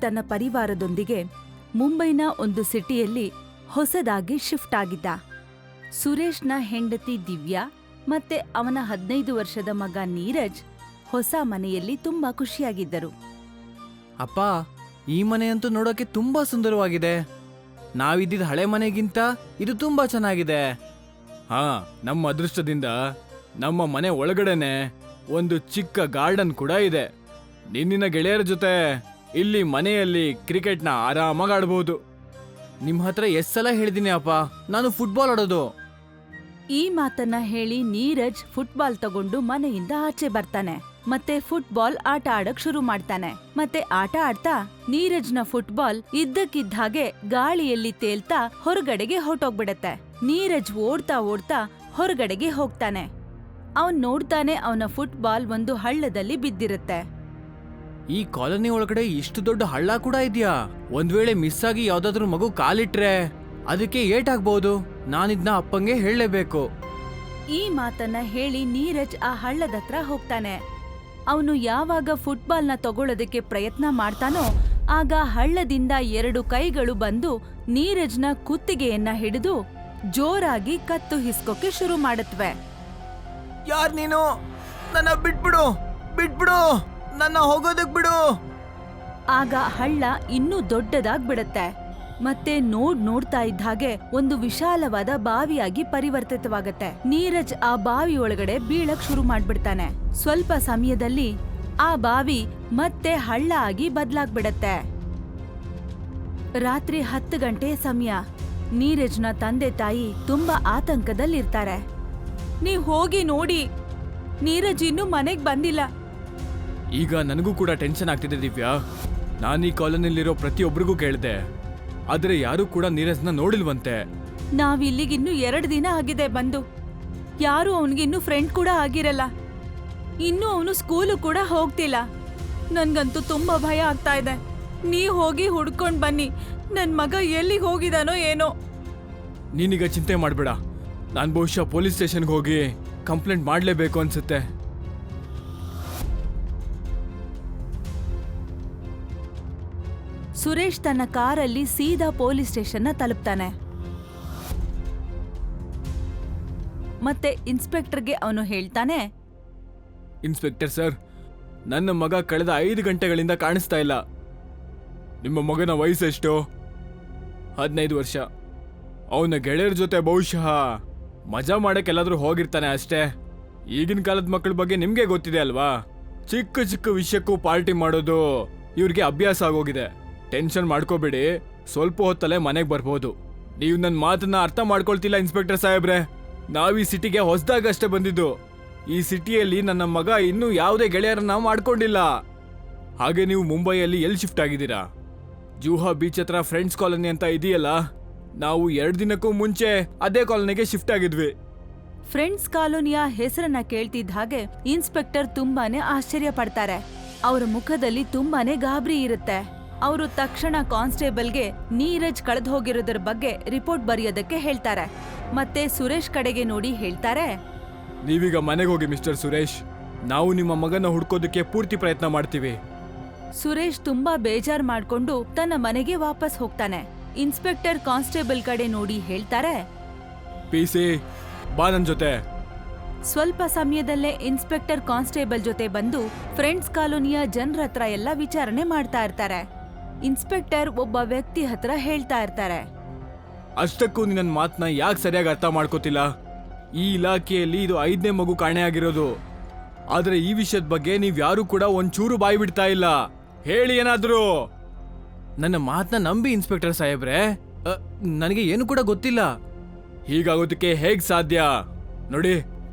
ತನ್ನ ಪರಿವಾರದೊಂದಿಗೆ ಮುಂಬೈನ ಒಂದು ಸಿಟಿಯಲ್ಲಿ ಹೊಸದಾಗಿ ಶಿಫ್ಟ್ ಆಗಿದ್ದ. ಸುರೇಶ್ನ ಹೆಂಡತಿ ದಿವ್ಯಾ ಮತ್ತೆ ಅವನ 15 ವರ್ಷದ ಮಗ ನೀರಜ್ ಹೊಸ ಮನೆಯಲ್ಲಿ ತುಂಬಾ ಖುಷಿಯಾಗಿದ್ದರು. ಅಪ್ಪ, ಈ ಮನೆಯಂತೂ ನೋಡೋಕೆ ತುಂಬಾ ಸುಂದರವಾಗಿದೆ. ನಾವಿದ್ದಿದ್ದ ಹಳೆ ಮನೆಗಿಂತ ಇದು ತುಂಬಾ ಚೆನ್ನಾಗಿದೆ. ಹಾ, ನಮ್ಮ ಅದೃಷ್ಟದಿಂದ ನಮ್ಮ ಮನೆ ಒಳಗಡೆನೆ ಒಂದು ಚಿಕ್ಕ ಗಾರ್ಡನ್ ಕೂಡ ಇದೆ. ನಿನ್ನಿನ ಗೆಳೆಯರ ಜೊತೆ ಇಲ್ಲಿ ಮನೆಯಲ್ಲಿ ಕ್ರಿಕೆಟ್ನ ಆರಾಮಾಗಿ ಆಡ್ಬೋದು. ನಿಮ್ಮ ಹತ್ರ ಎಷ್ಟು ಸಲ ಹೇಳಿದ್ದೀನಿ ಅಪ್ಪ, ನಾನು ಫುಟ್ಬಾಲ್ ಆಡೋದು. ಈ ಮಾತನ್ನ ಹೇಳಿ ನೀರಜ್ ಫುಟ್ಬಾಲ್ ತಗೊಂಡು ಮನೆಯಿಂದ ಆಚೆ ಬರ್ತಾನೆ. ಮತ್ತೆ ಫುಟ್ಬಾಲ್ ಆಟ ಆಡಕ್ ಶುರು ಮಾಡ್ತಾನೆ. ಮತ್ತೆ ಆಟ ಆಡ್ತಾ ನೀರಜ್ನ ಫುಟ್ಬಾಲ್ ಇದ್ದಕ್ಕಿದ್ದ ಹಾಗೆ ಗಾಳಿಯಲ್ಲಿ ತೇಲ್ತಾ ಹೊರಗಡೆಗೆ ಹೊರಟೋಗ್ಬಿಡತ್ತೆ. ನೀರಜ್ ಓಡ್ತಾ ಓಡ್ತಾ ಹೊರಗಡೆಗೆ ಹೋಗ್ತಾನೆ. ಅವನ್ ನೋಡ್ತಾನೆ ಅವನ ಫುಟ್ಬಾಲ್ ಒಂದು ಹಳ್ಳದಲ್ಲಿ ಬಿದ್ದಿರುತ್ತೆ. ಈ ಕಾಲೋನಿ ಒಳಗಡೆ ಇಷ್ಟು ದೊಡ್ಡ ಹಳ್ಳ ಕೂಡ ಇದೆಯಾ? ಒಂದ್ ವೇಳೆ ಮಿಸ್ ಆಗಿ ಯಾವ್ದಾದ್ರು ಮಗು ಕಾಲಿಟ್ರೆ ಅದಕ್ಕೆ ಏಟಾಗ್ಬಹುದು. ನಾನಿದ್ನ ಅಪ್ಪಂಗೆ ಹೇಳಲೇಬೇಕು. ಈ ಮಾತನ್ನ ಹೇಳಿ ನೀರಜ್ ಆ ಹಳ್ಳದತ್ರ ಹೋಗ್ತಾನೆ. ಅವನು ಯಾವಾಗ ಫುಟ್ಬಾಲ್ನ ತಗೊಳ್ಳೋದಕ್ಕೆ ಪ್ರಯತ್ನ ಮಾಡ್ತಾನೋ ಆಗ ಹಳ್ಳದಿಂದ 2 ಕೈಗಳು ಬಂದು ನೀರಜ್ನ ಕುತ್ತಿಗೆಯನ್ನ ಹಿಡಿದು ಜೋರಾಗಿ ಕತ್ತು ಹಿಸ್ಕೋಕೆ ಶುರು ಮಾಡತ್ವೆ. ಯಾರ್ ನೀನು? ನನ್ನ ಬಿಟ್ಬಿಡು, ಬಿಟ್ಬಿಡು, ನನ್ನ ಹೋಗೋದಕ್ ಬಿಡು. ಆಗ ಹಳ್ಳ ಇನ್ನೂ ದೊಡ್ಡದಾಗ್ಬಿಡತ್ತೆ. ಮತ್ತೆ ನೋಡ್ತಾ ಇದ್ದ ಹಾಗೆ ಒಂದು ವಿಶಾಲವಾದ ಬಾವಿಯಾಗಿ ಪರಿವರ್ತಿತವಾಗತ್ತೆ. ನೀರಜ್ ಆ ಬಾವಿ ಒಳಗಡೆ ಬೀಳಕ್ ಶುರು ಮಾಡ್ಬಿಡ್ತಾನೆ. ಸ್ವಲ್ಪ ಸಮಯದಲ್ಲಿ ಆ ಬಾವಿ ಮತ್ತೆ ಹಳ್ಳ ಆಗಿ ಬದ್ಲಾಗ್ಬಿಡತ್ತೆ. ರಾತ್ರಿ 10 ಗಂಟೆ ಸಮಯ. ನೀರಜ್ನ ತಂದೆ ತಾಯಿ ತುಂಬಾ ಆತಂಕದಲ್ಲಿರ್ತಾರೆ. ನೀವ್ ಹೋಗಿ ನೋಡಿ, ನೀರಜ್ ಇನ್ನೂ ಮನೆಗ್ ಬಂದಿಲ್ಲ. ಈಗ ನನಗೂ ಕೂಡ ಟೆನ್ಷನ್ ಆಗ್ತಿದೆ ದಿವ್ಯಾ. ನಾನು ಈ ಕಾಲೋನಿಯಲ್ಲಿರೋ ಪ್ರತಿಯೊಬ್ಬರಿಗೂ ಕೇಳಿದೆ, ಆದ್ರೆ ಯಾರು ಕೂಡ ನೀರಜ್ನ ನೋಡಿಲ್ವಂತೆ. ನಾವಿಲ್ಲಿಗಿನ್ನೂ 2 ದಿನ ಆಗಿದೆ ಬಂದು. ಯಾರು ಅವನಿಗಿನ್ನೂ ಫ್ರೆಂಡ್ ಕೂಡ ಆಗಿರಲ್ಲ. ಇನ್ನೂ ಅವನು ಸ್ಕೂಲು ಕೂಡ ಹೋಗ್ತಿಲ್ಲ. ನನ್ಗಂತೂ ತುಂಬಾ ಭಯ ಆಗ್ತಾ ಇದೆ. ನೀವ್ ಹೋಗಿ ಹುಡ್ಕೊಂಡ್ ಬನ್ನಿ. ನನ್ ಮಗ ಎಲ್ಲಿಗೆ ಹೋಗಿದಾನೋ ಏನೋ. ನೀನೀಗ ಚಿಂತೆ ಮಾಡ್ಬೇಡ. ನಾನು ಬಹುಶಃ ಪೊಲೀಸ್ ಸ್ಟೇಷನ್ಗೆ ಹೋಗಿ ಕಂಪ್ಲೇಂಟ್ ಮಾಡಲೇಬೇಕು ಅನ್ಸುತ್ತೆ. ಸುರೇಶ್ ತನ್ನ ಕಾರಲ್ಲಿ ಸೀದಾ ಪೊಲೀಸ್ ಸ್ಟೇಷನ್ನ ತಲುಪ್ತಾನೆ. ಮತ್ತೆ ಇನ್ಸ್ಪೆಕ್ಟರ್ಗೆ ಅವನು ಹೇಳ್ತಾನೆ, ಇನ್ಸ್ಪೆಕ್ಟರ್ ಸರ್, ನನ್ನ ಮಗ ಕಳೆದ 5 ಗಂಟೆಗಳಿಂದ ಕಾಣಿಸ್ತಾ ಇಲ್ಲ. ನಿಮ್ಮ ಮಗನ ವಯಸ್ಸೆಷ್ಟು? 15 ವರ್ಷ. ಅವನ ಗೆಳೆಯರ ಜೊತೆ ಬಹುಶಃ ಮಜಾ ಮಾಡಕ್ಕೆಲ್ಲಾದ್ರೂ ಹೋಗಿರ್ತಾನೆ ಅಷ್ಟೇ. ಈಗಿನ ಕಾಲದ ಮಕ್ಕಳ ಬಗ್ಗೆ ನಿಮ್ಗೆ ಗೊತ್ತಿದೆ ಅಲ್ವಾ? ಚಿಕ್ಕ ಚಿಕ್ಕ ವಿಷಯಕ್ಕೂ ಪಾರ್ಟಿ ಮಾಡೋದು ಇವ್ರಿಗೆ ಅಭ್ಯಾಸ ಆಗೋಗಿದೆ. ಟೆನ್ಷನ್ ಮಾಡ್ಕೋಬೇಡಿ, ಸ್ವಲ್ಪ ಹೊತ್ತಲ್ಲೇ ಮನೆಗೆ ಬರ್ಬೋದು. ನೀವು ನನ್ನ ಮಾತನ್ನ ಅರ್ಥ ಮಾಡ್ಕೊಳ್ತಿಲ್ಲ ಇನ್ಸ್ಪೆಕ್ಟರ್ ಸಾಹೇಬ್ರೆ. ನಾವೀ ಸಿಟಿಗೆ ಹೊಸದಾಗಷ್ಟೇ ಬಂದಿದ್ದು. ಈ ಸಿಟಿಯಲ್ಲಿ ನನ್ನ ಮಗ ಇನ್ನೂ ಯಾವುದೇ ಗೆಳೆಯರನ್ನ ಮಾಡ್ಕೊಂಡಿಲ್ಲ. ಹಾಗೆ ನೀವು ಮುಂಬೈಯಲ್ಲಿ ಎಲ್ಲಿ ಶಿಫ್ಟ್ ಆಗಿದ್ದೀರಾ? ಜೂಹಾ ಬೀಚ್ ಹತ್ರ ಫ್ರೆಂಡ್ಸ್ ಕಾಲೋನಿ ಅಂತ ಇದೆಯಲ್ಲ, ನಾವು 2 ದಿನಕ್ಕೂ ಮುಂಚೆ ಅದೇ ಕಾಲೋನಿಗೆ ಶಿಫ್ಟ್ ಆಗಿದ್ವಿ. ಫ್ರೆಂಡ್ಸ್ ಕಾಲೋನಿಯ ಹೆಸರನ್ನ ಕೇಳ್ತಿದ್ದ ಹಾಗೆ ಇನ್ಸ್ಪೆಕ್ಟರ್ ತುಂಬಾನೇ ಆಶ್ಚರ್ಯ ಪಡ್ತಾರೆ. ಅವರ ಮುಖದಲ್ಲಿ ತುಂಬಾನೇ ಗಾಬರಿ ಇರುತ್ತೆ. ಅವರು ತಕ್ಷಣ ಕಾನ್ಸ್ಟೇಬಲ್ಗೆ ನೀರಜ್ ಕಳೆದು ಹೋಗಿರೋದ್ರ ಬಗ್ಗೆ ರಿಪೋರ್ಟ್ ಬರೆಯೋದಕ್ಕೆ ಹೇಳ್ತಾರೆ. ಮತ್ತೆ ಸುರೇಶ್ ಕಡೆಗೆ ನೋಡಿ ಹೇಳ್ತಾರೆ, ನೀವೀಗ ಮನೆಗೆ ಹೋಗಿ ಮಿಸ್ಟರ್ ಸುರೇಶ್. ನಾವು ನಿಮ್ಮ ಮಗನ ಹುಡ್ಕೋದಕ್ಕೆ ಪೂರ್ತಿ ಪ್ರಯತ್ನ ಮಾಡ್ತೀವಿ. ಸುರೇಶ್ ತುಂಬಾ ಬೇಜಾರ್ ಮಾಡ್ಕೊಂಡು ತನ್ನ ಮನೆಗೆ ವಾಪಸ್ ಹೋಗ್ತಾನೆ. ಇನ್ಸ್ಪೆಕ್ಟರ್ ಕಾನ್ಸ್ಟೇಬಲ್ ಕಡೆ ನೋಡಿ ಹೇಳ್ತಾರೆ, ಪಿಸಿ, ಬಾ ನನ್ ಜೊತೆ. ಸ್ವಲ್ಪ ಸಮಯದಲ್ಲೇ ಇನ್ಸ್ಪೆಕ್ಟರ್ ಕಾನ್ಸ್ಟೇಬಲ್ ಜೊತೆ ಬಂದು ಫ್ರೆಂಡ್ಸ್ ಕಾಲೋನಿಯ ಜನರ ಹತ್ರ ಎಲ್ಲ ವಿಚಾರಣೆ ಮಾಡ್ತಾ ಇರ್ತಾರೆ. ಇನ್ಸ್ಪೆಕ್ಟರ್ ಒಬ್ಬ ವ್ಯಕ್ತಿ ಹತ್ರ ಹೇಳ್ತಾ ಇರ್ತಾರೆ, ಅಷ್ಟಕ್ಕೂ ನಿನ್ನ ಮಾತನ್ನ ಯಾಕೆ ಸರಿಯಾಗಿ ಅರ್ಥ ಮಾಡ್ಕೋತಿಲ್ಲ? ಈ ಇಲಾಖೆಯಲ್ಲಿ ಇದು 5ನೇ ಮಗು ಕಾಣೆಯಾಗಿರೋದು. ಆದ್ರೆ ಈ ವಿಷಯದ ಬಗ್ಗೆ ನೀವ್ಯಾರು ಕೂಡ ಒಂಚೂರು ಬಾಯಿ ಬಿಡ್ತಾ ಇಲ್ಲ. ಹೇಳಿ ಏನಾದ್ರು. ನನ್ನ ಮಾತನ್ನ ನಂಬಿ ಇನ್ಸ್ಪೆಕ್ಟರ್ ಸಾಹೇಬ್ರೆ. ನನಗೆ ಏನು ಕೂಡ ಗೊತ್ತಿಲ್ಲ. ಹೀಗಾಗೋದಕ್ಕೆ ಹೇಗ್ ಸಾಧ್ಯ? ನೋಡಿ,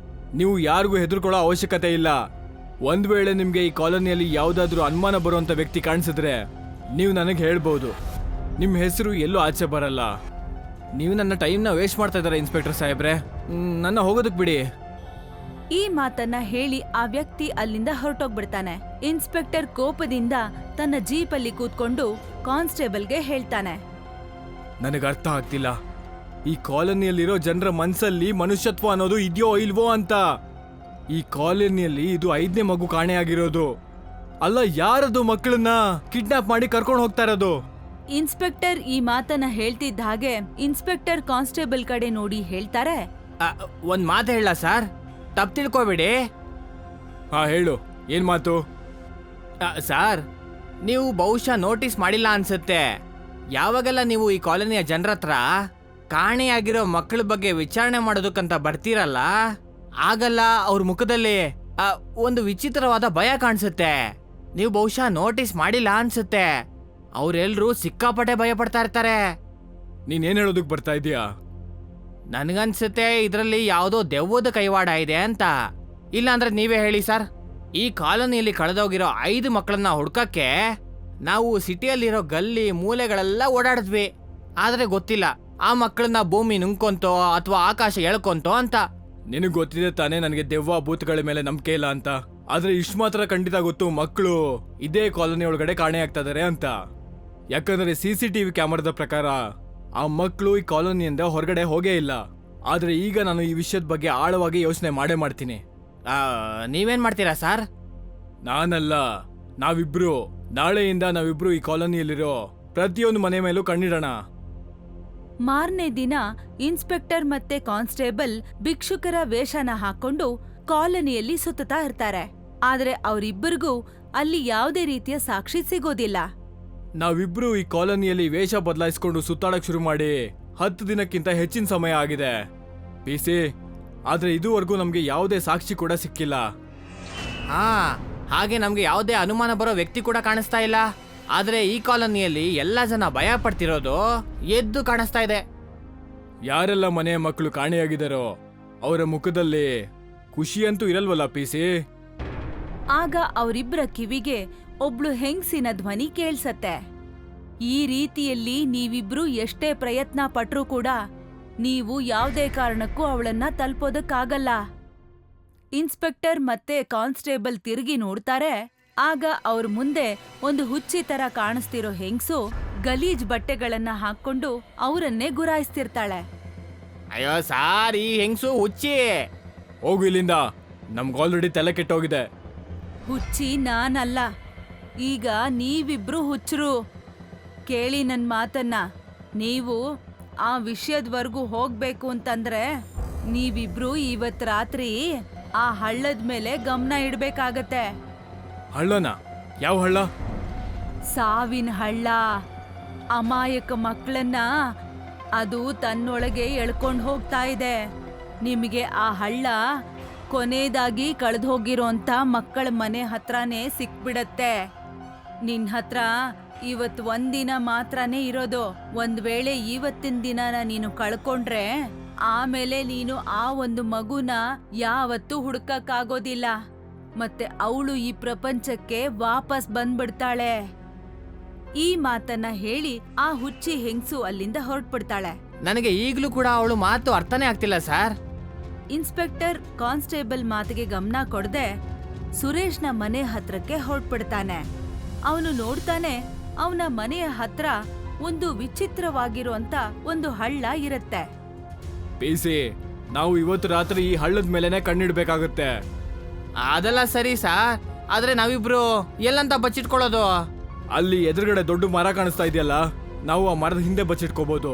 ನೀವು ಯಾರಿಗೂ ಹೆದರ್ಕೊಳ್ಳೋ ಅವಶ್ಯಕತೆ ಇಲ್ಲ. ಒಂದ್ ವೇಳೆ ನಿಮ್ಗೆ ಈ ಕಾಲೋನಿಯಲ್ಲಿ ಯಾವ್ದಾದ್ರೂ ಅನುಮಾನ ಬರುವಂತ ವ್ಯಕ್ತಿ ಕಾಣಿಸಿದ್ರೆ ನೀವು ನನಗೆ ಹೇಳ್ಬೋದು. ನಿಮ್ಮ ಹೆಸರು ಎಲ್ಲೂ ಆಚೆ ಬರಲ್ಲ. ನೀವು ನನ್ನ ಟೈಮ್ನ ವೇಸ್ಟ್ ಮಾಡ್ತಾ ಇದ್ದಾರೆ ಇನ್ಸ್ಪೆಕ್ಟರ್ ಸಾಹೇಬ್ರೆ. ನನ್ನ ಹೋಗೋದಕ್ಕೆ ಬಿಡಿ. ಈ ಮಾತನ್ನ ಹೇಳಿ ಆ ವ್ಯಕ್ತಿ ಅಲ್ಲಿಂದ ಹೊರಟೋಗ್ಬಿಡ್ತಾನೆ. ಇನ್ಸ್ಪೆಕ್ಟರ್ ಕೋಪದಿಂದ ತನ್ನ ಜೀಪಲ್ಲಿ ಕೂತ್ಕೊಂಡು ಕಾನ್ಸ್ಟೇಬಲ್ಗೆ ಹೇಳ್ತಾನೆ, ನನಗೆ ಅರ್ಥ ಆಗ್ತಿಲ್ಲ, ಈ ಕಾಲೋನಿಯಲ್ಲಿರೋ ಜನರ ಮನ್ಸಲ್ಲಿ ಮನುಷ್ಯತ್ವ ಅನ್ನೋದು ಇದೆಯೋ ಇಲ್ವೋ ಅಂತ. ಈ ಕಾಲೋನಿಯಲ್ಲಿ ಇದು 5ನೇ ಮಗು ಕಾಣೆಯಾಗಿರೋದು. ಅಲ್ಲ, ಯಾರದು ಮಕ್ಕಳನ್ನ ಕಿಡ್ನಾಪ್ ಮಾಡಿ ಕರ್ಕೊಂಡು ಹೋಗ್ತಾ ಇರೋದು? ಇನ್ಸ್ಪೆಕ್ಟರ್ ಈ ಮಾತನ್ನ ಹೇಳ್ತಿದ್ದ ಹಾಗೆ ಇನ್ಸ್ಪೆಕ್ಟರ್ ಕಾನ್ಸ್ಟೇಬಲ್ ಕಡೆ ನೋಡಿ ಹೇಳ್ತಾರೆ, ಒಂದ್ ಮಾತು ಹೇಳ ಸರ್, ತಪ್ಪು ತಿಳ್ಕೊಬೇಡಿ. ಹಾ ಹೇಳು, ಏನ್ ಮಾತು? ಸರ್, ನೀವು ಬಹುಶಃ ನೋಟಿಸ್ ಮಾಡಿಲ್ಲ ಅನ್ಸುತ್ತೆ. ಯಾವಾಗೆಲ್ಲ ನೀವು ಈ ಕಾಲೋನಿಯ ಜನರ ಹತ್ರ ಕಾಣೆಯಾಗಿರೋ ಮಕ್ಕಳ ಬಗ್ಗೆ ವಿಚಾರಣೆ ಮಾಡೋದಕ್ಕಂತ ಬರ್ತೀರಲ್ಲ, ಆಗಲ್ಲ ಅವ್ರ ಮುಖದಲ್ಲಿ ಒಂದು ವಿಚಿತ್ರವಾದ ಭಯ ಕಾಣಿಸುತ್ತೆ. ನೀವು ಬಹುಶಃ ನೋಟಿಸ್ ಮಾಡಿಲ್ಲ ಅನ್ಸುತ್ತೆ. ಅವರೆಲ್ಲರೂ ಸಿಕ್ಕಾಪಟ್ಟೆ ಭಯ ಪಡ್ತಾ ಇರ್ತಾರೆ. ನೀನೇನ್ ಹೇಳೋದಕ್ ಬರ್ತಾ ಇದೀಯಾ? ನನಗನ್ಸುತ್ತೆ ಇದರಲ್ಲಿ ಯಾವುದೋ ದೆವ್ವದ ಕೈವಾಡ ಇದೆ ಅಂತ. ಇಲ್ಲಾಂದ್ರೆ ನೀವೇ ಹೇಳಿ ಸರ್. ಈ ಕಾಲೋನಿಯಲ್ಲಿ ಕಳೆದೋಗಿರೋ 5 ಮಕ್ಕಳನ್ನ ಹುಡ್ಕಕ್ಕೆ ನಾವು ಸಿಟಿಯಲ್ಲಿರೋ ಗಲ್ಲಿ ಮೂಲೆಗಳೆಲ್ಲ ಓಡಾಡಿದ್ವಿ. ಆದ್ರೆ ಗೊತ್ತಿಲ್ಲ ಆ ಮಕ್ಕಳನ್ನ ಭೂಮಿ ನುಂಗ್ಕೊಂತೋ ಅಥವಾ ಆಕಾಶ ಎಳ್ಕೊಂತೋ ಅಂತ. ನಿನಗ್ ಗೊತ್ತಿದೆ ತಾನೇ ನನಗೆ ದೆವ್ವ ಭೂತಗಳ ಮೇಲೆ ನಂಬಿಕೆ ಇಲ್ಲ ಅಂತ. ಆದ್ರೆ ಇಷ್ಟು ಮಾತ್ರ ಖಂಡಿತ ಗೊತ್ತು, ಮಕ್ಕಳು ಇದೇ ಕಾಲೋನಿ ಒಳಗಡೆ ಕಾಣೆ ಆಗ್ತಾ ಇದಾರೆ ಅಂತ. ಯಾಕಂದ್ರೆ CCTV ಕ್ಯಾಮರಾದ ಪ್ರಕಾರ ಆ ಮಕ್ಕಳು ಈ ಕಾಲೋನಿಯಿಂದ ಹೊರಗಡೆ ಹೋಗೇ ಇಲ್ಲ. ಆದ್ರೆ ಈಗ ನಾನು ಈ ವಿಷಯದ ಬಗ್ಗೆ ಆಳವಾಗಿ ಯೋಚನೆ ಮಾಡ್ತೀನಿ. ನೀವೇನ್ ಮಾಡ್ತೀರಾ ಸರ್? ನಾನಲ್ಲ, ನಾವಿಬ್ರು. ನಾಳೆಯಿಂದ ನಾವಿಬ್ರು ಈ ಕಾಲೋನಿಯಲ್ಲಿರೋ ಪ್ರತಿಯೊಂದು ಮನೆ ಮೇಲೂ ಕಣ್ಣಿಡೋಣ. ಮಾರನೇ ದಿನ ಇನ್ಸ್ಪೆಕ್ಟರ್ ಮತ್ತೆ ಕಾನ್ಸ್ಟೇಬಲ್ ಭಿಕ್ಷುಕರ ವೇಷನ ಹಾಕೊಂಡು ಕಾಲೋನಿಯಲ್ಲಿ ಸುತ್ತಾ ಇರ್ತಾರೆ. ಆದ್ರೆ ಅವರಿಬ್ಬರಿಗೂ ಅಲ್ಲಿ ಯಾವುದೇ ರೀತಿಯ ಸಾಕ್ಷಿ ಸಿಗೋದಿಲ್ಲ. ನಾವಿಬ್ರು ಈ ಕಾಲೋನಿಯಲ್ಲಿ ವೇಷ ಬದಲಾಯಿಸ್ಕೊಂಡು ಸುತ್ತಾಡಕ್ ಶುರು ಮಾಡಿ 10 ದಿನಕ್ಕಿಂತ ಹೆಚ್ಚಿನ ಸಮಯ ಆಗಿದೆ PC. ಆದ್ರೆ ಇದುವರೆಗೂ ನಮ್ಗೆ ಯಾವುದೇ ಸಾಕ್ಷಿ ಕೂಡ ಸಿಕ್ಕಿಲ್ಲ. ಹಾಗೆ ನಮ್ಗೆ ಯಾವುದೇ ಅನುಮಾನ ಬರೋ ವ್ಯಕ್ತಿ ಕೂಡ ಕಾಣಿಸ್ತಾ ಇಲ್ಲ. ಆದ್ರೆ ಈ ಕಾಲೋನಿಯಲ್ಲಿ ಎಲ್ಲ ಜನ ಭಯ ಪಡ್ತಿರೋದು ಎದ್ದು ಕಾಣಿಸ್ತಾ ಇದೆ. ಯಾರೆಲ್ಲ ಮನೆಯ ಮಕ್ಕಳು ಕಾಣೆಯಾಗಿದ್ದಾರೋ ಅವರ ಮುಖದಲ್ಲಿ ಖುಷಿಯಂತೂ ಇರಲ್ವಲ್ಲ PC? ಆಗ ಅವರಿಬ್ಬರ ಕಿವಿಗೆ ಒಬ್ಳು ಹೆಂಗ್ಸಿನ ಧ್ವನಿ ಕೇಳ್ಸತ್ತೆ. ಈ ರೀತಿಯಲ್ಲಿ ನೀವಿಬ್ರು ಎಷ್ಟೇ ಪ್ರಯತ್ನ ಪಟ್ರೂ ಕೂಡ ನೀವು ಯಾವುದೇ ಕಾರಣಕ್ಕೂ ಅವಳನ್ನ ತಲುಪೋದಕ್ಕಾಗಲ್ಲ. ಇನ್ಸ್ಪೆಕ್ಟರ್ ಮತ್ತೆ ಕಾನ್ಸ್ಟೇಬಲ್ ತಿರುಗಿ ನೋಡ್ತಾರೆ. ಆಗ ಅವ್ರ ಮುಂದೆ ಒಂದು ಹುಚ್ಚಿ ತರ ಕಾಣಿಸ್ತಿರೋ ಹೆಂಗ್ಸು ಗಲೀಜ್ ಬಟ್ಟೆಗಳನ್ನ ಹಾಕೊಂಡು ಅವರನ್ನೇ ಗುರಾಯಿಸ್ತಿರ್ತಾಳೆ. ಅಯ್ಯೋ ಸಾರ್, ಈ ಹೆಂಗ್ಸು ಹುಚ್ಚಿ. ಹೋಗು ಇಲ್ಲಿಂದ, ನಮ್ಗೆ ಆಲ್ರೆಡಿ ತಲೆ ಕೆಟ್ಟೋಗಿದೆ. ಹುಚ್ಚಿ ನಾನಲ್ಲ, ಈಗ ನೀವಿಬ್ರು ಹುಚ್ಚರು. ಕೇಳಿ ನನ್ ಮಾತನ್ನ. ನೀವು ಆ ವಿಷಯದವರೆಗೂ ಹೋಗ್ಬೇಕು ಅಂತಂದ್ರೆ ನೀವಿಬ್ರು ಇವತ್ ರಾತ್ರಿ ಆ ಹಳ್ಳದ ಮೇಲೆ ಗಮನ ಇಡ್ಬೇಕಾಗತ್ತೆ. ಹಳ್ಳನ? ಯಾವ ಹಳ್ಳ? ಸಾವಿನ ಹಳ್ಳ. ಅಮಾಯಕ ಮಕ್ಕಳನ್ನ ಅದು ತನ್ನೊಳಗೆ ಎಳ್ಕೊಂಡು ಹೋಗ್ತಾ ಇದೆ. ನಿಮಗೆ ಆ ಹಳ್ಳ ಕೊನೆಯದಾಗಿ ಕಳೆದು ಹೋಗಿರೋಂಥ ಮಕ್ಕಳ ಮನೆ ಹತ್ರನೇ ಸಿಕ್ಬಿಡತ್ತೆ. ನಿನ್ ಹತ್ರ ಇವತ್ತು ಒಂದಿನ ಮಾತ್ರನೇ ಇರೋದು. ಒಂದ್ ವೇಳೆ ಇವತ್ತಿನ ದಿನನ ನೀನು ಕಳ್ಕೊಂಡ್ರೆ ಆಮೇಲೆ ನೀನು ಆ ಒಂದು ಮಗುನ ಯಾವತ್ತೂ ಹುಡುಕಕ್ಕಾಗೋದಿಲ್ಲ. ಮತ್ತೆ ಅವಳು ಈ ಪ್ರಪಂಚಕ್ಕೆ ವಾಪಸ್ ಬಂದ್ಬಿಡ್ತಾಳೆ. ಈ ಮಾತನ್ನ ಹೇಳಿ ಆ ಹುಚ್ಚಿ ಹೆಂಗ್ಸು ಅಲ್ಲಿಂದ ಹೊರಟ್ಬಿಡ್ತಾಳೆ. ನನಗೆ ಈಗ್ಲೂ ಕೂಡ ಅವಳು ಮಾತು ಅರ್ಥನೇ ಆಗ್ತಿಲ್ಲ ಸರ್. ಇನ್ಸ್ಪೆಕ್ಟರ್ ಕಾನ್ಸ್ಟೇಬಲ್ ಮಾತಿಗೆ ಗಮನ ಕೊಡದೆ ಸುರೇಶ್ನ ಮನೆ ಹತ್ರಕ್ಕೆ ಹೊರಟ್ಬಿಡ್ತಾನೆ. ಅವನು ನೋಡ್ತಾನೆ, ಅವನ ಮನೆಯ ಹತ್ರ ಒಂದು ವಿಚಿತ್ರವಾಗಿರುವಂತ ಒಂದು ಹಳ್ಳ ಇರುತ್ತೆ. PC, ನಾವು ಇವತ್ತು ರಾತ್ರಿ ಈ ಹಳ್ಳದ ಮೇಲೆನೆ ಕಣ್ಣಿಡ್ಬೇಕಾಗುತ್ತೆ. ಅದೆಲ್ಲ ಸರಿ ಸಾರ್, ಆದ್ರೆ ನಾವಿಬ್ರು ಎಲ್ಲಂತ ಬಚ್ಚಿಟ್ಕೊಳ್ಳೋದು? ಅಲ್ಲಿ ಎದುರುಗಡೆ ದೊಡ್ಡ ಮರ ಕಾಣಿಸ್ತಾ ಇದೆಯಲ್ಲ, ನಾವು ಆ ಮರದ ಹಿಂದೆ ಬಚ್ಚಿಟ್ಕೋಬಹುದು.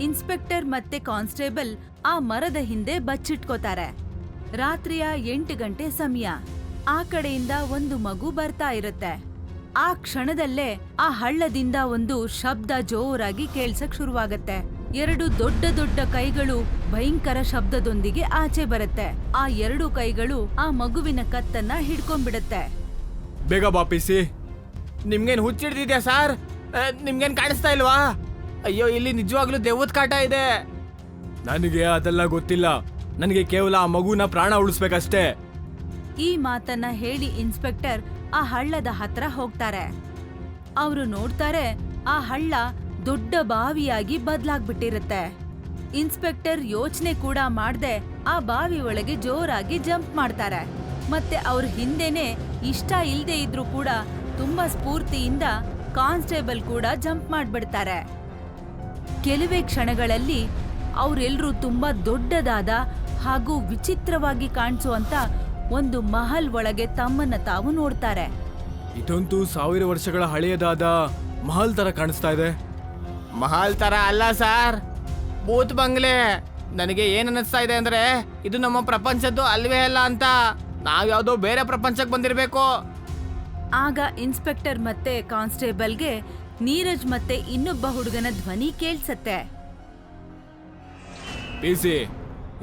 ಇನ್ಸ್ಪೆಕ್ಟರ್ ಮತ್ತೆ ಕಾನ್ಸ್ಟೇಬಲ್ ಆ ಮರದ ಹಿಂದೆ ಬಚ್ಚಿಟ್ಕೋತಾರೆ. ರಾತ್ರಿಯ 8 ಗಂಟೆ ಸಮಯ. ಆ ಕಡೆಯಿಂದ ಒಂದು ಮಗು ಬರ್ತಾ ಇರುತ್ತೆ. ಆ ಕ್ಷಣದಲ್ಲೇ ಆ ಹಳ್ಳದಿಂದ ಒಂದು ಶಬ್ದ ಜೋರಾಗಿ ಕೇಳ್ಸಕ್ ಶುರುವಾಗತ್ತೆ. 2 ದೊಡ್ಡ ದೊಡ್ಡ ಕೈಗಳು ಭಯಂಕರ ಶಬ್ದದೊಂದಿಗೆ ಆಚೆ ಬರುತ್ತೆ. ಆ 2 ಕೈಗಳು ಆ ಮಗುವಿನ ಕತ್ತನ್ನ ಹಿಡ್ಕೊಂಡ್ಬಿಡತ್ತೆ. ಬೇಗ ಬಾ PC. ನಿಮ್ಗೇನ್ ಹುಚ್ಚಿಡ್ದಿದ್ಯಾ ಸಾರ್? ನಿಮ್ಗೇನ್ ಕಾಣಿಸ್ತಾ ಇಲ್ವಾ? ಅಯ್ಯೋ, ಇಲ್ಲಿ ನಿಜವಾಗ್ಲೂ ದೆವ್ವದ ಕಾಟ ಇದೆ. ನನಗೆ ಅದೆಲ್ಲ ಗೊತ್ತಿಲ್ಲ. ನನಗೆ ಕೇವಲ ಆ ಮಗುನ ಪ್ರಾಣ ಉಳಿಸ್ಬೇಕಷ್ಟೇ. ಈ ಮಾತನ್ನ ಹೇಳಿ ಇನ್ಸ್ಪೆಕ್ಟರ್ ಆ ಹಳ್ಳದ ಹತ್ರ ಹೋಗ್ತಾರೆ. ಅವರು ನೋಡ್ತಾರೆ, ಆ ಹಳ್ಳ ದೊಡ್ಡ ಬಾವಿಯಾಗಿ ಬದಲಾಗ್ಬಿಟ್ಟಿರುತ್ತೆ. ಇನ್ಸ್ಪೆಕ್ಟರ್ ಯೋಚನೆ ಕೂಡ ಮಾಡ್ದೆ ಆ ಬಾವಿ ಒಳಗೆ ಜೋರಾಗಿ ಜಂಪ್ ಮಾಡ್ತಾರೆ. ಮತ್ತೆ ಅವ್ರ ಹಿಂದೆನೆ ಇಷ್ಟ ಇಲ್ದೇ ಇದ್ರೂ ಕೂಡ ತುಂಬಾ ಸ್ಫೂರ್ತಿಯಿಂದ ಕಾನ್ಸ್ಟೇಬಲ್ ಕೂಡ ಜಂಪ್ ಮಾಡ್ಬಿಡ್ತಾರೆ. ಕೆಲವೇ ಕ್ಷಣಗಳಲ್ಲಿ ಅವರೆಲ್ಲರೂ ತುಂಬಾ ದೊಡ್ಡದಾದ ಹಾಗೂ ವಿಚಿತ್ರವಾಗಿ ಕಾಣಿಸುವಂತ ಒಂದು ಮಹಲ್ ಒಳಗೆ ತಮ್ಮನ್ನ ತಾವು ನೋಡ್ತಾರೆ. ಇದಂತೂ 1000 ವರ್ಷಗಳ ಹಳೆಯದಾದ ಮಹಲ್ ತರ ಕಾಣಿಸ್ತಾ ಇದೆ. ಮಹಲ್ ತರ ಅಲ್ಲ ಸರ್, ಭೂತ್ ಬಂಗ್ಲೆ. ನನಗೆ ಏನ್ ಅನ್ನಿಸ್ತಾ ಇದೆ ಅಂದ್ರೆ ಇದು ನಮ್ಮ ಪ್ರಪಂಚದ್ದು ಅಲ್ವೇ ಅಲ್ಲ ಅಂತ. ನಾವ್ಯಾವುದೋ ಬೇರೆ ಪ್ರಪಂಚಕ್ಕೆ ಬಂದಿರಬೇಕು. ಆಗ ಇನ್ಸ್ಪೆಕ್ಟರ್ ಮತ್ತೆ ಕಾನ್ಸ್ಟೇಬಲ್ಗೆ ನೀರಜ್ ಮತ್ತೆ ಇನ್ನೊಬ್ಬ ಹುಡುಗನ ಧ್ವನಿ ಕೇಳ್ಸತ್ತೆ. ಪಿಸಿ,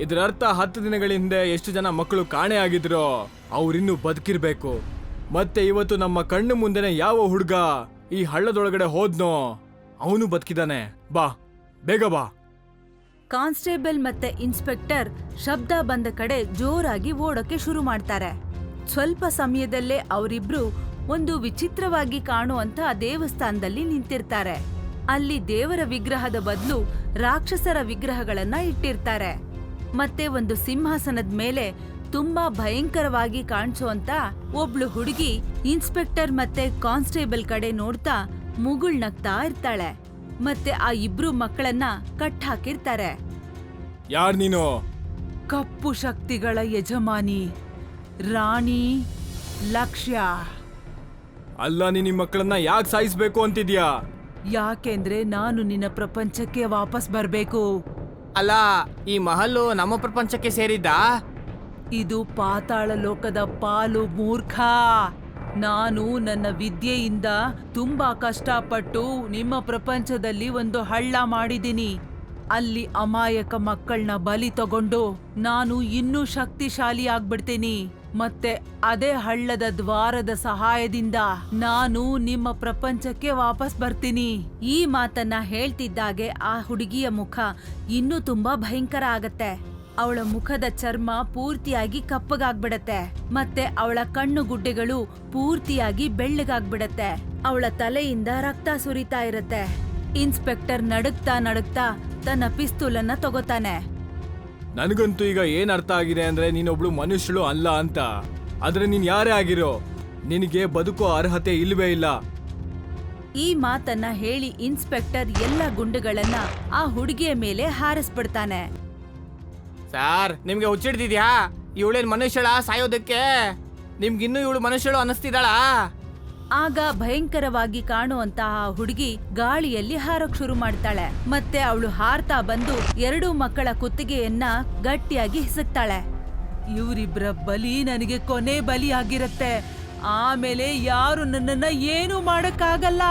ಇದರ ಅರ್ಥ 10 ದಿನಗಳ ಹಿಂದೆ ಎಷ್ಟು ಜನ ಮಕ್ಕಳು ಕಾಣೆ ಆಗಿದ್ರು ಅವ್ರಿನ್ನೂ ಬದುಕಿರ್ಬೇಕು. ಮತ್ತೆ ಇವತ್ತು ನಮ್ಮ ಕಣ್ಣು ಮುಂದೆನೆ ಯಾವ ಹುಡುಗ ಈ ಹಳ್ಳದೊಳಗಡೆ ಹೋದ್ನೋ ಅವನು ಬದುಕಿದಾನೆ. ಬಾ, ಬೇಗ ಬಾ. ಕಾನ್ಸ್ಟೇಬಲ್ ಮತ್ತೆ ಇನ್ಸ್ಪೆಕ್ಟರ್ ಶಬ್ದ ಬಂದ ಕಡೆ ಜೋರಾಗಿ ಓಡೋಕೆ ಶುರು ಮಾಡ್ತಾರೆ. ಸ್ವಲ್ಪ ಸಮಯದಲ್ಲೇ ಅವರಿಬ್ರು ಒಂದು ವಿಚಿತ್ರವಾಗಿ ಕಾಣುವಂತ ದೇವಸ್ಥಾನದಲ್ಲಿ ನಿಂತಿರ್ತಾರೆ. ಅಲ್ಲಿ ದೇವರ ವಿಗ್ರಹದ ಬದಲು ರಾಕ್ಷಸರ ವಿಗ್ರಹಗಳನ್ನ ಇಟ್ಟಿರ್ತಾರೆ. ಮತ್ತೆ ಒಂದು ಸಿಂಹಾಸನದ ಮೇಲೆ ತುಂಬಾ ಭಯಂಕರವಾಗಿ ಕಾಣಿಸುವಂತ ಒಬ್ಳು ಹುಡುಗಿ ಇನ್ಸ್ಪೆಕ್ಟರ್ ಮತ್ತೆ ಕಾನ್ಸ್ಟೇಬಲ್ ಕಡೆ ನೋಡ್ತಾ ಮುಗುಳ್ನಗ್ತಾ ಇರ್ತಾಳೆ. ಮತ್ತೆ ಆ ಇಬ್ರು ಮಕ್ಕಳನ್ನ ಕಟ್ ಹಾಕಿರ್ತಾರೆ. ಯಾರ್ ನೀನು? ಕಪ್ಪು ಶಕ್ತಿಗಳ ಯಜಮಾನಿ ರಾಣಿ ಲಕ್ಷ್ಯ. ಅಲ್ಲ, ನೀನ್ ಈ ಮಕ್ಕಳನ್ನ ಯಾಕೆ ಸಾಯಿಸ್ಬೇಕು ಅಂತಿದ್ಯಾ? ಯಾಕೆಂದ್ರೆ ನಾನು ನಿನ್ನ ಪ್ರಪಂಚಕ್ಕೆ ವಾಪಸ್ ಬರ್ಬೇಕು. ಅಲ್ಲ, ಈ ಮಹಲ್ಲು ನಮ್ಮ ಪ್ರಪಂಚಕ್ಕೆ ಸೇರಿದ್ದ? ಇದು ಪಾತಾಳ ಲೋಕದ ಪಾಲು, ಮೂರ್ಖ. ನಾನು ನನ್ನ ವಿದ್ಯೆಯಿಂದ ತುಂಬಾ ಕಷ್ಟಪಟ್ಟು ನಿಮ್ಮ ಪ್ರಪಂಚದಲ್ಲಿ ಒಂದು ಹಳ್ಳ ಮಾಡಿದ್ದೀನಿ. ಅಲ್ಲಿ ಅಮಾಯಕ ಮಕ್ಕಳನ್ನ ಬಲಿ ತಗೊಂಡು ನಾನು ಇನ್ನೂ ಶಕ್ತಿಶಾಲಿ ಆಗ್ಬಿಡ್ತೀನಿ. ಮತ್ತೆ ಅದೇ ಹಳ್ಳದ ದ್ವಾರದ ಸಹಾಯದಿಂದ ನಾನು ನಿಮ್ಮ ಪ್ರಪಂಚಕ್ಕೆ ವಾಪಸ್ ಬರ್ತೀನಿ. ಈ ಮಾತನ್ನ ಹೇಳ್ತಿದ್ದಾಗೆ ಆ ಹುಡುಗಿಯ ಮುಖ ಇನ್ನೂ ತುಂಬಾ ಭಯಂಕರ ಆಗತ್ತೆ. ಅವಳ ಮುಖದ ಚರ್ಮ ಪೂರ್ತಿಯಾಗಿ ಕಪ್ಪಗಾಗ್ಬಿಡತ್ತೆ. ಮತ್ತೆ ಅವಳ ಕಣ್ಣು ಗುಡ್ಡೆಗಳು ಪೂರ್ತಿಯಾಗಿ ಬೆಳ್ಳಗಾಗ್ಬಿಡತ್ತೆ. ಅವಳ ತಲೆಯಿಂದ ರಕ್ತ ಸುರಿತಾ ಇರತ್ತೆ. ಇನ್ಸ್ಪೆಕ್ಟರ್ ನಡುಗ್ತಾ ನಡುಗ್ತಾ ತನ್ನ ಪಿಸ್ತೂಲನ್ನ ತಗೋತಾನೆ. ನನಗಂತೂ ಈಗ ಏನ್ ಅರ್ಥ ಆಗಿದೆ ಅಂದ್ರೆ ನೀನೊಬ್ಳು ಮನುಷ್ಯಳು ಅಲ್ಲ ಅಂತ. ಆದ್ರೆ ನೀನ್ ಯಾರೇ ಆಗಿರೋ ನಿನಗೆ ಬದುಕೋ ಅರ್ಹತೆ ಇಲ್ವೇ ಇಲ್ಲ. ಈ ಮಾತನ್ನ ಹೇಳಿ ಇನ್ಸ್ಪೆಕ್ಟರ್ ಎಲ್ಲ ಗುಂಡುಗಳನ್ನ ಆ ಹುಡುಗಿಯ ಮೇಲೆ ಹಾರಿಸ್ಬಿಡ್ತಾನೆ. ಸರ್, ನಿಮ್ಗೆ ಹುಚ್ಚಿಡ್ದಿದ್ಯಾ? ಇವಳೇನ್ ಮನುಷ್ಯಳ ಸಾಯೋದಕ್ಕೆ? ನಿಮ್ಗಿನ್ನೂ ಇವಳು ಮನುಷ್ಯಳು ಅನ್ನಿಸ್ತಿದ್ದಾಳಾ? ಆಗ ಭಯಂಕರವಾಗಿ ಕಾಣುವಂತಹ ಹುಡುಗಿ ಗಾಳಿಯಲ್ಲಿ ಹಾರೋಕ್ ಶುರು ಮಾಡ್ತಾಳೆ. ಮತ್ತೆ ಅವಳು ಹಾರ್ತಾ ಬಂದು 2 ಮಕ್ಕಳ ಕುತ್ತಿಗೆಯನ್ನ ಗಟ್ಟಿಯಾಗಿ ಹಿಸುಕ್ತಾಳೆ. ಇವರಿಬ್ಬರ ಬಲಿ ನನಗೆ ಕೊನೆ ಬಲಿ ಆಗಿರತ್ತೆ. ಆಮೇಲೆ ಯಾರು ನನ್ನನ್ನ ಏನು ಮಾಡಕ್ಕಾಗಲ್ಲ.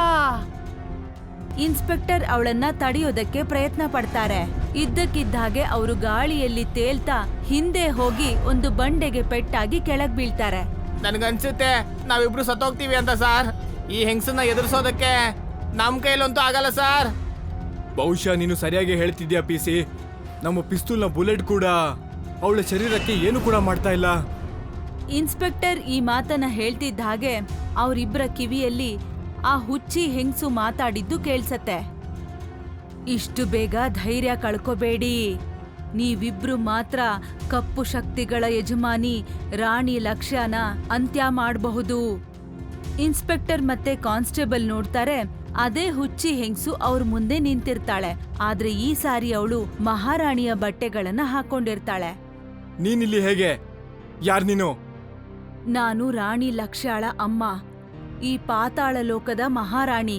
ಇನ್ಸ್ಪೆಕ್ಟರ್ ಅವಳನ್ನ ತಡೆಯೋದಕ್ಕೆ ಪ್ರಯತ್ನ ಪಡ್ತಾರೆ. ಇದ್ದಕ್ಕಿದ್ದಾಗೆ ಅವರು ಗಾಳಿಯಲ್ಲಿ ತೇಲ್ತಾ ಹಿಂದೆ ಹೋಗಿ ಒಂದು ಬಂಡೆಗೆ ಪೆಟ್ಟಾಗಿ ಕೆಳಗ್ ಬೀಳ್ತಾರೆ. ನನ್ಗನ್ಸುತ್ತೆ ನಾವಿಬ್ರು ಸತ್ತೋಗ್ತೀವಿ ಅಂತ ಸರ್. ಈ ಹೆಂಗಸನ್ನ ಎದುರಿಸೋದಕ್ಕೆ ನಮ್ ಕೈಲಂತೂ ಆಗಲ್ಲ ಸರ್. ಬಹುಶಃ ನೀನು ಸರಿಯಾಗಿ ಹೇಳ್ತಿದ್ಯಾ ಪಿಸಿ. ನಮ್ಮ ಪಿಸ್ತೂಲ್ನ ಬುಲೆಟ್ ಕೂಡ ಅವಳ ಶರೀರಕ್ಕೆ ಏನು ಕೂಡ ಮಾಡ್ತಾ ಇಲ್ಲ. ಇನ್ಸ್ಪೆಕ್ಟರ್ ಈ ಮಾತನ್ನ ಹೇಳ್ತಿದ್ದ ಹಾಗೆ ಅವರಿಬ್ಬರ ಕಿವಿಯಲ್ಲಿ ಆ ಹುಚ್ಚಿ ಹೆಂಗ್ಸು ಮಾತಾಡಿದ್ದು ಕೇಳ್ಸತ್ತೆ. ಇಷ್ಟು ಬೇಗ ಧೈರ್ಯ ಕಳ್ಕೋಬೇಡಿ. ನೀವಿಬ್ರು ಮಾತ್ರ ಕಪ್ಪು ಶಕ್ತಿಗಳ ಯಜಮಾನಿ ರಾಣಿ ಲಕ್ಷ್ಯನ ಅಂತ್ಯ ಮಾಡಬಹುದು. ಇನ್ಸ್ಪೆಕ್ಟರ್ ಮತ್ತೆ ಕಾನ್ಸ್ಟೇಬಲ್ ನೋಡ್ತಾರೆ. ಅದೇ ಹುಚ್ಚಿ ಹೆಂಗ್ಸು ಅವ್ರ ಮುಂದೆ ನಿಂತಿರ್ತಾಳೆ. ಆದ್ರೆ ಈ ಸಾರಿ ಅವಳು ಮಹಾರಾಣಿಯ ಬಟ್ಟೆಗಳನ್ನ ಹಾಕೊಂಡಿರ್ತಾಳೆ. ನೀನಿಲ್ಲಿ ಹೇಗೆ? ಯಾರ್ ನೀನು? ನಾನು ರಾಣಿ ಲಕ್ಷ್ಯಾಳ ಅಮ್ಮ, ಈ ಪಾತಾಳ ಲೋಕದ ಮಹಾರಾಣಿ.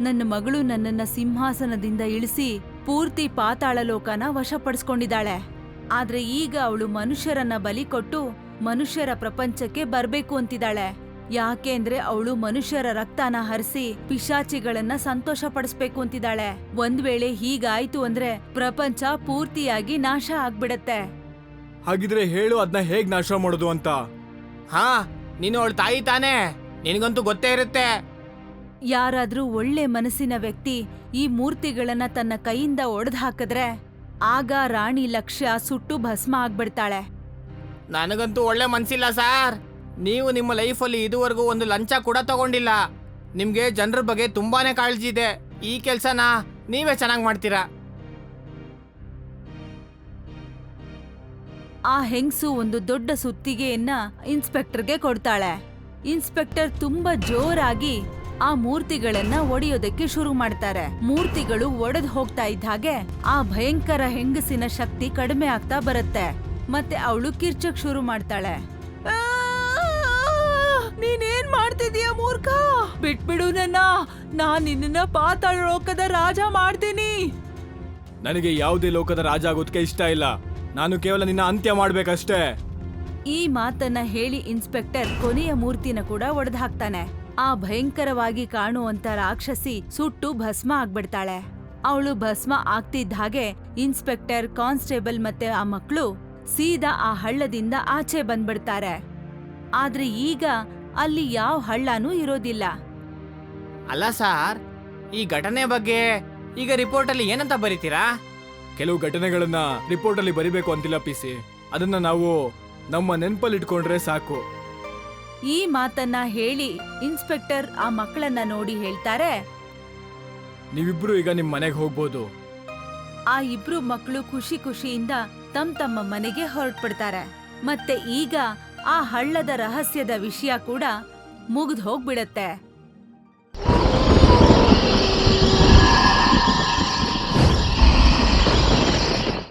ನನ್ನ ಮಗಳು ನನ್ನನ್ನ ಸಿಂಹಾಸನದಿಂದ ಇಳಿಸಿ ಪೂರ್ತಿ ಪಾತಾಳ ಲೋಕನ ವಶಪಡಿಸ್ಕೊಂಡಿದ್ದಾಳೆ. ಆದ್ರೆ ಈಗ ಅವಳು ಮನುಷ್ಯರನ್ನ ಬಲಿ ಕೊಟ್ಟು ಮನುಷ್ಯರ ಪ್ರಪಂಚಕ್ಕೆ ಬರ್ಬೇಕು ಅಂತಿದ್ದಾಳೆ. ಯಾಕೆಂದ್ರೆ ಅವಳು ಮನುಷ್ಯರ ರಕ್ತನ ಹರಿಸಿ ಪಿಶಾಚಿಗಳನ್ನ ಸಂತೋಷ ಪಡಿಸ್ಬೇಕು ಅಂತಿದ್ದಾಳೆ. ಒಂದ್ ವೇಳೆ ಹೀಗಾಯ್ತು ಅಂದ್ರೆ ಪ್ರಪಂಚ ಪೂರ್ತಿಯಾಗಿ ನಾಶ ಆಗ್ಬಿಡತ್ತೆ. ಹಾಗಿದ್ರೆ ಹೇಳು, ಅದನ್ನ ಹೇಗ್ ನಾಶ ಮಾಡೋದು ಅಂತ. ಹಾ, ನೀನು ಅವಳ ತಾಯಿ ತಾನೇ, ನಿನಗಂತೂ ಗೊತ್ತೇ ಇರುತ್ತೆ. ಯಾರಾದ್ರೂ ಒಳ್ಳೆ ಮನಸ್ಸಿನ ವ್ಯಕ್ತಿ ಈ ಮೂರ್ತಿಗಳನ್ನ ತನ್ನ ಕೈಯಿಂದ ಒಡೆದು ಹಾಕಿದ್ರೆ ಆಗ ರಾಣಿ ಲಕ್ಷ್ಯ ಸುಟ್ಟು ಭಸ್ಮ ಆಗ್ಬಿಡ್ತಾಳೆ. ನನಗಂತೂ ಒಳ್ಳೆ ಮನ್ಸಿಲ್ಲ ಸರ್. ನೀವು ನಿಮ್ಮ ಲೈಫಲ್ಲಿ ಇದುವರೆಗೂ ಒಂದು ಲಂಚ ಕೂಡ ತಗೊಂಡಿಲ್ಲ. ನಿಮ್ಗೆ ಜನರ ಬಗ್ಗೆ ತುಂಬಾನೇ ಕಾಳಜಿ ಇದೆ. ಈ ಕೆಲ್ಸನ ನೀವೇ ಚೆನ್ನಾಗಿ ಮಾಡ್ತೀರಾ. ಆ ಹೆಂಗ್ಸು ಒಂದು ದೊಡ್ಡ ಸುತ್ತಿಗೆಯನ್ನ ಇನ್ಸ್ಪೆಕ್ಟರ್ಗೆ ಕೊಡ್ತಾಳೆ. ಇನ್ಸ್ಪೆಕ್ಟರ್ ತುಂಬಾ ಜೋರಾಗಿ ಆ ಮೂರ್ತಿಗಳನ್ನ ಒಡೆಯೋದಕ್ಕೆ ಶುರು ಮಾಡ್ತಾರೆ. ಮೂರ್ತಿಗಳು ಒಡೆದು ಹೋಗ್ತಾ ಇದ್ದ ಹಾಗೆ ಆ ಭಯಂಕರ ಹೆಂಗಸಿನ ಶಕ್ತಿ ಕಡಿಮೆ ಆಗ್ತಾ ಬರುತ್ತೆ. ಮತ್ತೆ ಅವಳು ಕಿರ್ಚಕ್ ಶುರು ಮಾಡ್ತಾಳೆ. ನೀನೇನ್ ಮಾಡ್ತಿದೀಯ ಮೂರ್ಖ? ಬಿಟ್ಬಿಡು ನನ್ನ, ನಾನ್ ನಿನ್ನ ಪಾತಾಳ ಲೋಕದ ರಾಜ ಮಾಡ್ತೀನಿ. ನನಗೆ ಯಾವುದೇ ಲೋಕದ ರಾಜ ಆಗೋದಕ್ಕೆ ಇಷ್ಟ ಇಲ್ಲ. ನಾನು ಕೇವಲ ನಿನ್ನ ಅಂತ್ಯ ಮಾಡ್ಬೇಕಷ್ಟೇ. ಈ ಮಾತನ್ನ ಹೇಳಿ ಇನ್ಸ್ಪೆಕ್ಟರ್ ಕೊನೆಯ ಮೂರ್ತಿನ ಕೂಡ ಒಡೆದು ಹಾಕ್ತಾನೆ. ಆ ಭಯಂಕರವಾಗಿ ಕಾಣುವಂತ ರಾಕ್ಷಸಿ ಸುಟ್ಟು ಭಸ್ಮ ಆಗ್ಬಿಡ್ತಾಳೆ. ಅವಳು ಭಸ್ಮ ಆಗ್ತಿದ್ದ ಹಾಗೆ ಇನ್ಸ್ಪೆಕ್ಟರ್, ಕಾನ್ಸ್ಟೇಬಲ್ ಮತ್ತೆ ಆ ಮಕ್ಕಳು ಸೀದಾ ಆ ಹಳ್ಳದಿಂದ ಆಚೆ ಬಂದ್ಬಿಡ್ತಾರೆ. ಆದ್ರೆ ಈಗ ಅಲ್ಲಿ ಯಾವ ಹಳ್ಳನೂ ಇರೋದಿಲ್ಲ. ಅಲ್ಲ ಸಾರ್, ಈ ಘಟನೆ ಬಗ್ಗೆ ಈಗ ರಿಪೋರ್ಟಲ್ಲಿ ಏನಂತ ಬರೀತೀರಾ? ಕೆಲವು ಘಟನೆಗಳನ್ನ ರಿಪೋರ್ಟ್ ಅಲ್ಲಿ ಬರಿಬೇಕು ಅಂತಿಲ್ಲ ಪಿಸಿ. ಅದನ್ನ ನಾವು ನಮ್ಮ ನೆನಪಲ್ಲಿ ಇಟ್ಕೊಂಡ್ರೆ ಸಾಕು. ಈ ಮಾತನ್ನ ಹೇಳಿ ಇನ್ಸ್ಪೆಕ್ಟರ್ ಆ ಮಕ್ಕಳನ್ನ ನೋಡಿ ಹೇಳ್ತಾರೆ, ನೀವಿಬ್ರು ಈಗ ನಿಮ್ ಮನೆಗೆ ಹೋಗ್ಬೋದು. ಆ ಇಬ್ರು ಮಕ್ಕಳು ಖುಷಿ ಖುಷಿಯಿಂದ ತಮ್ಮ ಮನೆಗೆ ಹೊರಟ್ಬಿಡ್ತಾರೆ. ಮತ್ತೆ ಈಗ ಆ ಹಳ್ಳದ ರಹಸ್ಯದ ವಿಷಯ ಕೂಡ ಮುಗ್ದು ಹೋಗ್ಬಿಡತ್ತೆ.